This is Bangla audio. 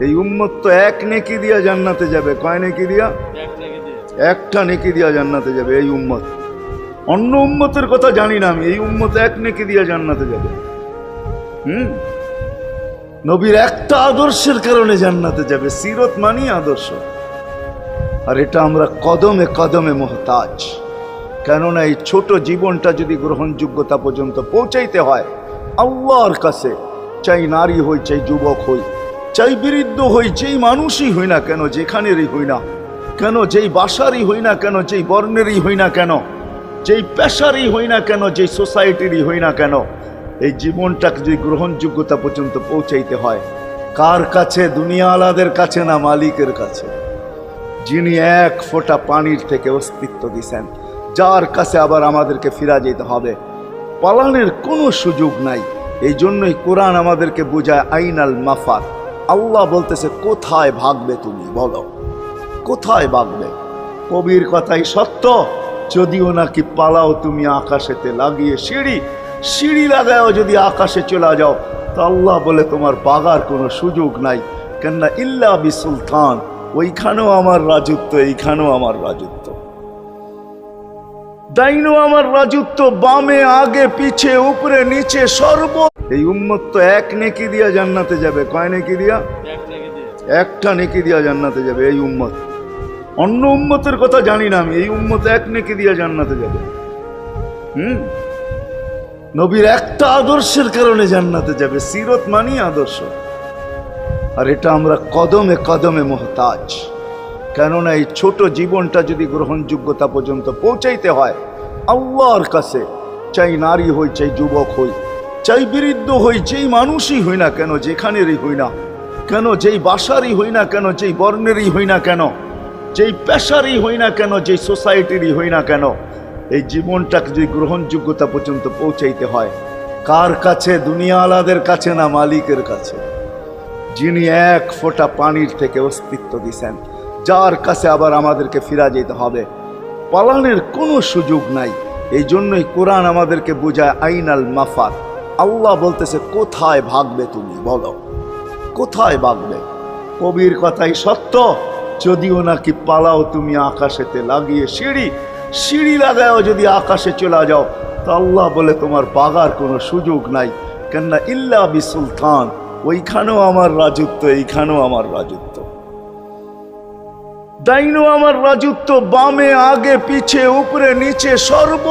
এই উম্মত তো এক নেকি দিয়া জান্নাতে যাবে। কয় নেকি দিয়া? একটা নেকি দিয়া জান্নাতে যাবে এই উম্মত। অন্য উম্মতের কথা জানি না আমি, এই উম্মত এক নেকি দিয়া জান্নাতে যাবে। নবীর একটা আদর্শের কারণে জান্নাতে যাবে। সিরত মানি আদর্শ, আর এটা আমরা কদমে কদমে মুহতাজ। কেননা এই ছোট জীবনটা যদি গ্রহণযোগ্যতা পর্যন্ত পৌঁছাইতে হয় আল্লাহর কাছে, চাই নারী হই, চাই যুবক হই, চাই বৃদ্ধ হই, যেই মানুষই হই না কেন, যেখানেরই হই না কেন, যেই বাসারই হই না কেন, যেই বর্ণেরই হই না কেন, যেই পেশারই হই না কেন, যেই সোসাইটিরই হই না কেন, এই জীবনটাকে যদি গ্রহণযোগ্যতা পর্যন্ত পৌঁছাইতে হয় কার কাছে? দুনিয়া আলাদের কাছে না, মালিকের কাছে, যিনি এক ফোঁটা পানির থেকে অস্তিত্ব দিছেন, যার কাছে আবার আমাদেরকে ফিরা যেতে হবে। পালানের কোনো সুযোগ নাই। এই জন্যই কোরআন আমাদেরকে বোঝায় আইনাল মাফার। আল্লাহ বলতেছে কোথায় ভাগবে তুমি, বলো কোথায় ভাগবে? কবির কথাই সত্য, যদিও নাকি পালাও তুমি আকাশেতে লাগিয়ে সিঁড়ি, সিঁড়ি লাগাও যদি আকাশে চলে যাও, তো আল্লাহ বলে তোমার বাগার কোনো সুযোগ নাই। কেননা ইল্লা বিসুলতান, ওইখানেও আমার রাজত্ব, এইখানেও আমার রাজত্ব, ডাইনো আমার রাজত্ব, বামে আগে পিছে উপরে নিচে সর্ব। এই উম্মত তো এক নেকি দিয়া জান্নাতে যাবে। কয় নেকি দিয়া? একটা নেকি দিয়া জান্নাতে যাবে এই উম্মত। অন্য উম্মতের কথা জানি না আমি, এই উম্মত এক নেকি দিয়া জান্নাতে যাবে। নবীর একটা আদর্শের কারণে জান্নাতে যাবে। সিরত মানি আদর্শ, আর এটা আমরা কদমে কদমে মুহতাজ। কেননা এই ছোট জীবনটা যদি গ্রহণযোগ্যতা পর্যন্ত পৌঁছাইতে হয় আল্লাহর কাছে, চাই নারী হই, চাই যুবক হই, চাই বৃদ্ধ হই, যেই মানুষই হই না কেন, যেখানেরই হই না কেন, যেই বাসারই হই না কেন, যেই বর্ণেরই হই না কেন, যেই পেশারই হই না কেন, যেই সোসাইটিরই হই না কেন, এই জীবনটাকে যদি গ্রহণযোগ্যতা পর্যন্ত পৌঁছাইতে হয় কার কাছে? দুনিয়া আলাদের কাছে না, মালিকের কাছে, যিনি এক ফোঁটা পানির থেকে অস্তিত্ব দিছেন, যার কাছে আবার আমাদেরকে ফিরা যেতে হবে। পালানের কোনো সুযোগ নাই। এই জন্যই কোরআন আমাদেরকে বোঝায় আইনাল মাফার। আল্লাহ বলতেছে কোথায় ভাগবে তুমি, বলো কোথায় ভাগবে? কবির কথাই সত্য, যদিও নাকি পালাও তুমি আকাশেতে লাগিয়ে সিঁড়ি, সিঁড়ি লাগাও যদি আকাশে চলে যাও, তো আল্লাহ বলে তোমার বাগার কোনো সুযোগ নাই। কেননা ইল্লা বিসুলতান, ওইখানেও আমার রাজত্ব, এইখানেও আমার রাজত্ব, ডাইনো আমার রাজত্ব, বামে আগে পিছে উপরে নিচে সর্ব।